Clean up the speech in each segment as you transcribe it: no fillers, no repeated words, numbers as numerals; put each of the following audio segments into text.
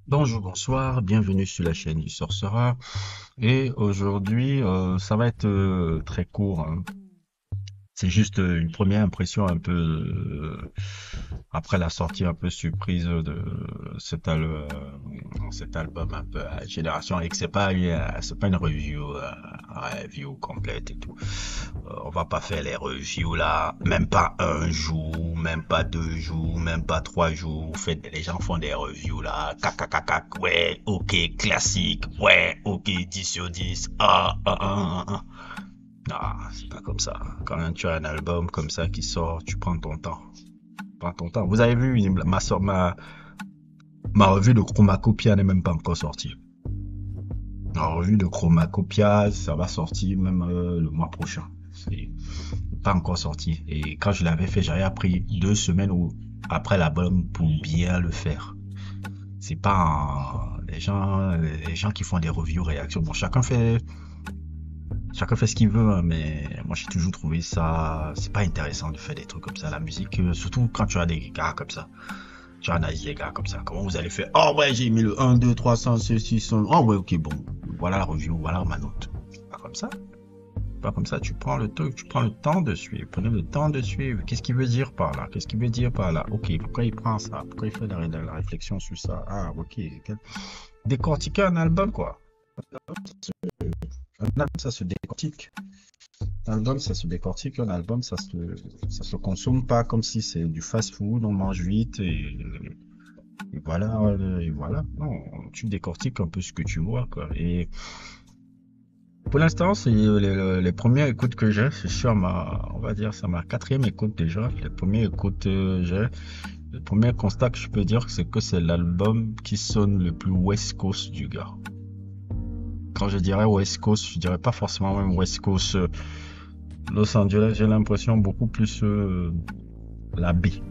Bonjour, bonsoir, bienvenue sur la chaîne du Sorcerer. Et aujourd'hui, ça va être très court, hein. C'est juste une première impression un peu après la sortie un peu surprise de cet album un peu à Génération X. C'est pas une review complète et tout. On va pas faire les reviews là, même pas un jour, même pas 2 jours, même pas 3 jours. Les gens font des reviews là, cac, cac, cac, cac, ouais, ok, classique, ouais, ok, 10 sur 10, ah, c'est pas comme ça. Quand tu as un album comme ça qui sort, tu prends ton temps. Prends ton temps. Vous avez vu, ma revue de Chromacopia n'est même pas encore sortie. La revue de Chromacopia, ça va sortir même le mois prochain. C'est pas encore sorti. Et quand je l'avais fait, j'avais appris 2 semaines après l'album pour bien le faire. C'est pas les gens qui font des reviews réactions. Bon, chacun fait ce qu'il veut, hein, mais moi j'ai toujours trouvé ça, c'est pas intéressant de faire des trucs comme ça. La musique, surtout quand tu as des gars comme ça. Tu analyses des gars comme ça. Comment vous allez faire? Oh ouais, j'ai mis le 1, 2, 3, 100, 6, 100. Oh ouais, ok, bon. Voilà la review, voilà ma note. Pas comme ça. Pas comme ça, tu prends le truc, tu prends le temps de suivre. Prenez le temps de suivre. Qu'est-ce qu'il veut dire par là? Qu'est-ce qu'il veut dire par là? Ok, pourquoi il prend ça? Pourquoi il fait la réflexion sur ça? Ah, ok. Décortiquer un album, quoi. Un album, ça se décortique. Un album, ça se décortique. Un album, ça se consomme pas comme si c'est du fast-food. On mange vite et voilà. Et voilà. Non, tu décortiques un peu ce que tu vois, quoi. Et pour l'instant, c'est les premières écoutes que j'ai. C'est sur on va dire, c'est ma quatrième écoute déjà. Les premières écoutes j'ai. Le premier constat que je peux dire, c'est que c'est l'album qui sonne le plus West Coast du gars. Quand je dirais West Coast, je dirais pas forcément même West Coast Los Angeles. J'ai l'impression beaucoup plus la baie.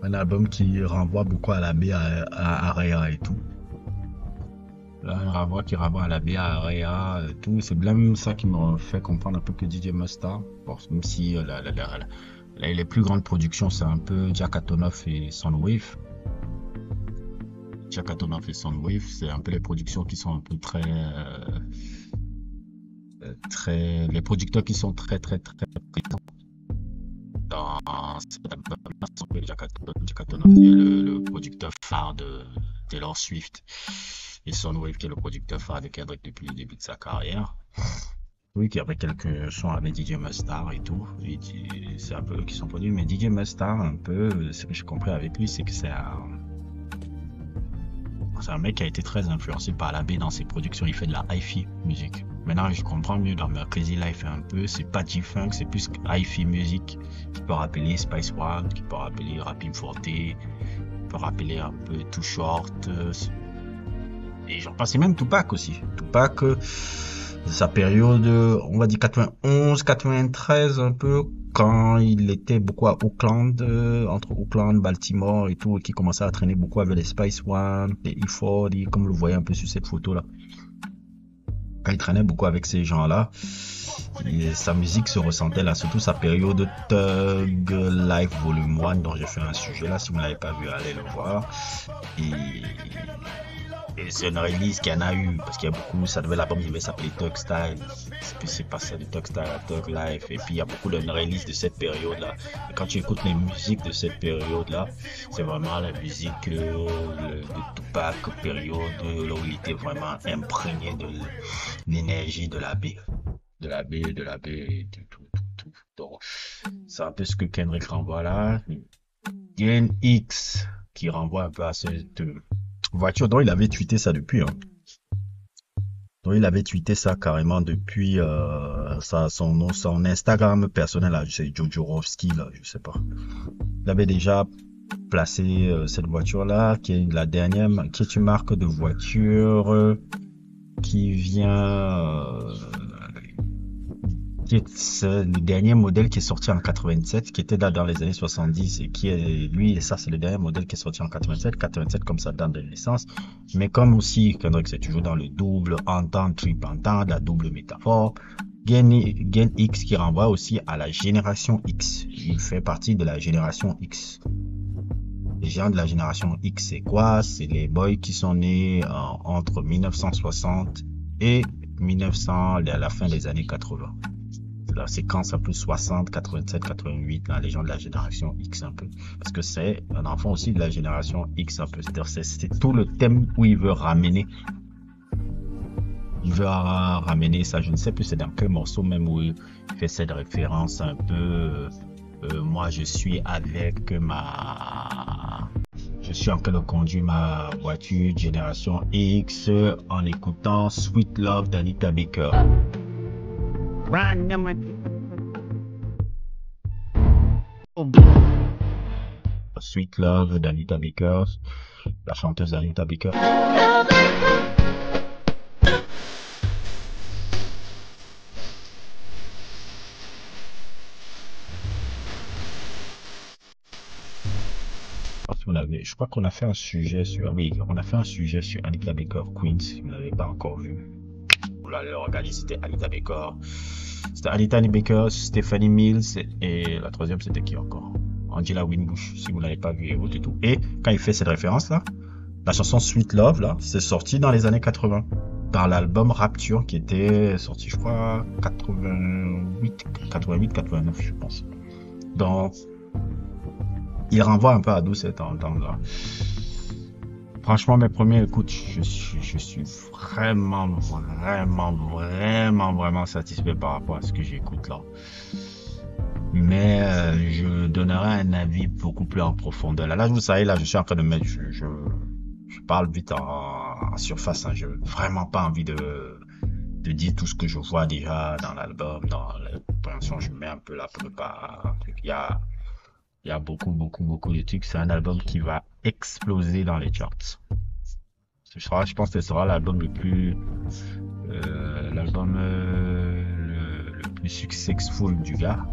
Un album qui renvoie beaucoup à la baie, à Area et tout. Qui renvoie à la baie, à Area et tout. C'est même ça qui me fait comprendre un peu que DJ Mustard, bon, même si les plus grandes productions, c'est un peu Jack Antonoff et Soundwave. Jack Antonoff et Soundwave, c'est un peu les productions qui sont un peu les producteurs qui sont très présents dans cet album. Jack Antonoff est le producteur phare de Taylor Swift et Soundwave qui est le producteur phare de Kendrick depuis le début de sa carrière. Oui, qui avait quelques sons avec DJ Mustard et tout. C'est un peu eux qui sont produits, mais DJ Mustard, un peu, ce que j'ai compris avec lui, c'est que c'est un mec qui a été très influencé par la B dans ses productions. Il fait de la hi-fi musique. Maintenant, je comprends mieux dans ma Crazy Life un peu. C'est pas G-Funk, c'est plus hi-fi musique. Qui peut rappeler Spice One, qui peut rappeler Rapim Forte, qui peut rappeler un peu Too Short. Et j'en passe, et même Tupac aussi. Tupac, sa période, on va dire 91, 93 un peu, quand il était beaucoup à Oakland, entre Oakland, Baltimore et tout, et qui commençait à traîner beaucoup avec les Spice One, les E40, comme vous le voyez un peu sur cette photo-là. Quand il traînait beaucoup avec ces gens-là, et sa musique se ressentait là, surtout sa période Thug Life Volume 1, dont j'ai fait un sujet là, si vous ne l'avez pas vu, allez le voir. Et et c'est une release qu'il y en a eu, parce qu'il y a beaucoup, ça devait l'album, il devait s'appeler Thug Style. C'est passé de Thug Style à Thug Life. Et puis il y a beaucoup de releases de cette période-là. Et quand tu écoutes les musiques de cette période-là, c'est vraiment la musique de Tupac, période là où il était vraiment imprégné de l'énergie de la baie. De la baie, tout. Donc, c'est un peu ce que Kendrick renvoie là. Gen X, qui renvoie un peu à cette voiture dont il avait tweeté ça depuis, hein. Donc il avait tweeté ça carrément depuis son Instagram personnel là, je sais Jojo Rovski là, je sais pas. Il avait déjà placé cette voiture là qui est la dernière, qui est une marque de voiture qui vient c'est le dernier modèle qui est sorti en 87, qui était là dans les années 70 et qui est, lui, et ça, c'est le dernier modèle qui est sorti en 87 comme ça, date de naissance. Mais comme aussi, Kendrick, c'est toujours dans le double entente, triple entente, la double métaphore. Gen X qui renvoie aussi à la génération X. Il fait partie de la génération X. Les gens de la génération X, c'est quoi? C'est les boys qui sont nés entre 1960 et 1900, à la fin des années 80. La séquence un peu 60, 87, 88, là, les gens de la génération X un peu. Parce que c'est un enfant aussi de la génération X un peu. C'est-à-dire, c'est tout le thème où il veut ramener. Il veut ramener ça, je ne sais plus c'est dans quel morceau même où il fait cette référence un peu. Moi, je suis avec je suis en train de conduire ma voiture génération X en écoutant Sweet Love d'Anita Baker. Sweet Love d'Anita Baker, la chanteuse Anita Baker. Je crois qu'on a fait un sujet sur, oui, on a fait un sujet sur Anita Baker Queens, si vous ne l'avez pas encore vu. Vous l'allez regarder, c'était Anita Baker. C'était Anita Baker, Stephanie Mills, et la troisième c'était qui encore? Angela Winbush, si vous ne l'avez pas vu, et tout. Et quand il fait cette référence-là, la chanson Sweet Love, là, c'est sorti dans les années 80. Dans l'album Rapture, qui était sorti, je crois, 88, 89, je pense. Donc, il renvoie un peu à d'où cet entendre-là. Franchement, mes premières écoutes, je suis vraiment satisfait par rapport à ce que j'écoute là. Mais je donnerai un avis beaucoup plus en profondeur. Là, vous savez, là, je suis en train de mettre, je parle vite en surface. Hein, je n'ai vraiment pas envie de dire tout ce que je vois déjà dans l'album, dans la compréhension. Je mets un peu la prépa. Il y a beaucoup de trucs. C'est un album qui va exploser dans les charts. Je pense que ce sera l'album le plus successful du gars.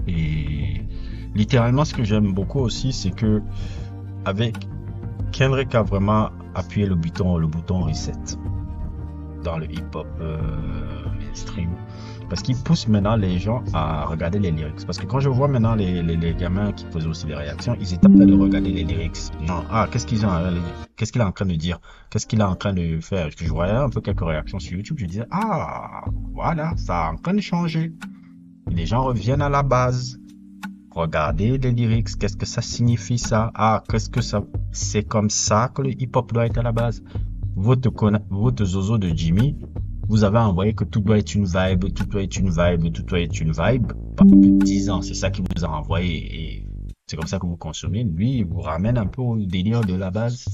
Et littéralement, ce que j'aime beaucoup aussi, c'est que avec Kendrick a vraiment appuyé le bouton reset dans le hip-hop mainstream. Parce qu'il pousse maintenant les gens à regarder les lyrics. Parce que quand je vois maintenant les gamins qui posent aussi des réactions, ils étaient en train de regarder les lyrics. Non, qu'est-ce qu'il est en train de dire? Qu'est-ce qu'il est en train de faire? Parce que je voyais un peu quelques réactions sur YouTube, je disais, voilà, ça est en train de changer. Et les gens reviennent à la base. Regardez les lyrics, qu'est-ce que ça signifie ça? Qu'est-ce que ça... C'est comme ça que le hip-hop doit être à la base. Votre zozo de Jimmy, vous avez envoyé que tout doit être une vibe, pendant plus de 10 ans. C'est ça qui vous a envoyé et c'est comme ça que vous consommez. Lui, il vous ramène un peu au délire de la base.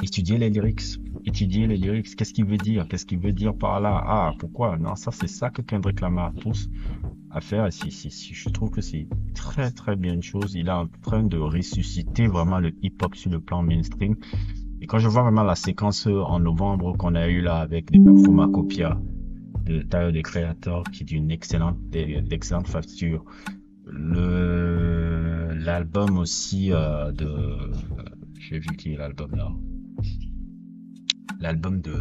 Étudier les lyrics. Qu'est-ce qu'il veut dire? Qu'est-ce qu'il veut dire par là? Pourquoi? Non, ça, c'est ça que Kendrick Lamar pousse à faire. Je trouve que c'est très, très bien une chose. Il est en train de ressusciter vraiment le hip-hop sur le plan mainstream. Et quand je vois vraiment la séquence en novembre qu'on a eu là avec des Pharmacopoeia de Tyler the Creator qui est d'une excellente facture. L'album aussi j'ai vu qui est l'album là. L'album de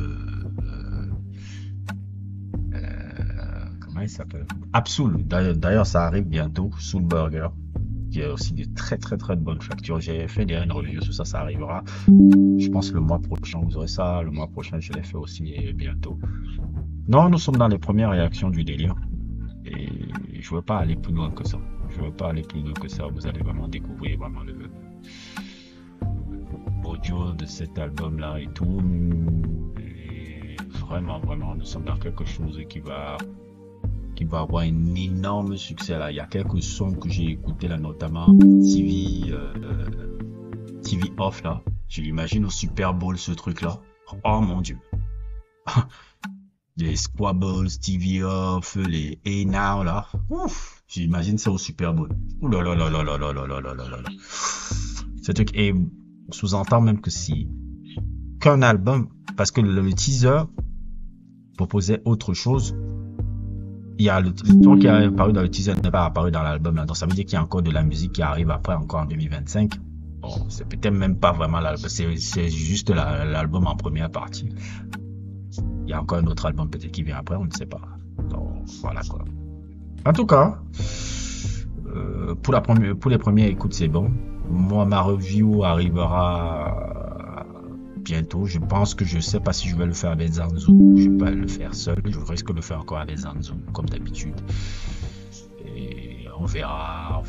comment il s'appelle? Absol. D'ailleurs, ça arrive bientôt. Soul Burger. Il y a aussi de très très très bonnes factures. J'ai fait une review sur ça, ça arrivera. Je pense le mois prochain, vous aurez ça. Le mois prochain, je l'ai fait aussi bientôt. Non, nous sommes dans les premières réactions du délire. Et je ne veux pas aller plus loin que ça. Vous allez vraiment découvrir vraiment le audio de cet album-là et tout. Et vraiment, nous sommes dans quelque chose qui va avoir un énorme succès là. Il y a quelques sons que j'ai écoutés là, notamment TV Off là. Je l'imagine au Super Bowl ce truc là. Oh mon dieu. Les Squabbles, TV Off, les Hey Now là. Ouf. J'imagine ça au Super Bowl. Ouh là là là là là là là là là là là. Ce truc est, on sous-entend même que si qu'un album, parce que le teaser proposait autre chose. Il y a le son qui est apparu dans le teaser n'est pas apparu dans l'album là. Donc ça veut dire qu'il y a encore de la musique qui arrive après encore en 2025. Bon, c'est peut-être même pas vraiment l'album, c'est juste l'album en première partie. Il y a encore un autre album peut-être qui vient après, on ne sait pas. Donc voilà quoi. En tout cas, pour les premières écoutes, c'est bon. Moi, ma review arrivera bientôt. Je pense que je sais pas si je vais le faire avec Zanzu. Je vais pas le faire seul. Je risque de le faire encore avec Zanzu, comme d'habitude. Et on verra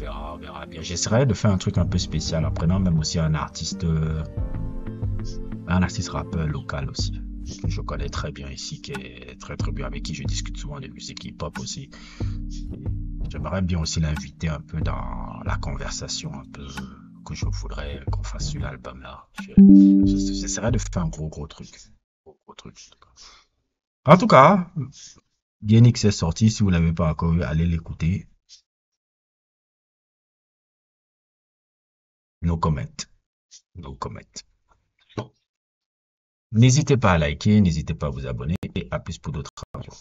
bien. J'essaierai de faire un truc un peu spécial en prenant même aussi un artiste rappeur local aussi, que je connais très bien ici, qui est très très bien, avec qui je discute souvent de musique hip-hop aussi. J'aimerais bien aussi l'inviter un peu dans la conversation, un peu que je voudrais qu'on fasse sur l'album là. J'essaierai de faire un gros truc. Gros truc. En tout cas, Bienix est sorti. Si vous l'avez pas encore vu, allez l'écouter. No comment. No comment. N'hésitez pas à liker, n'hésitez pas à vous abonner et à plus pour d'autres radios.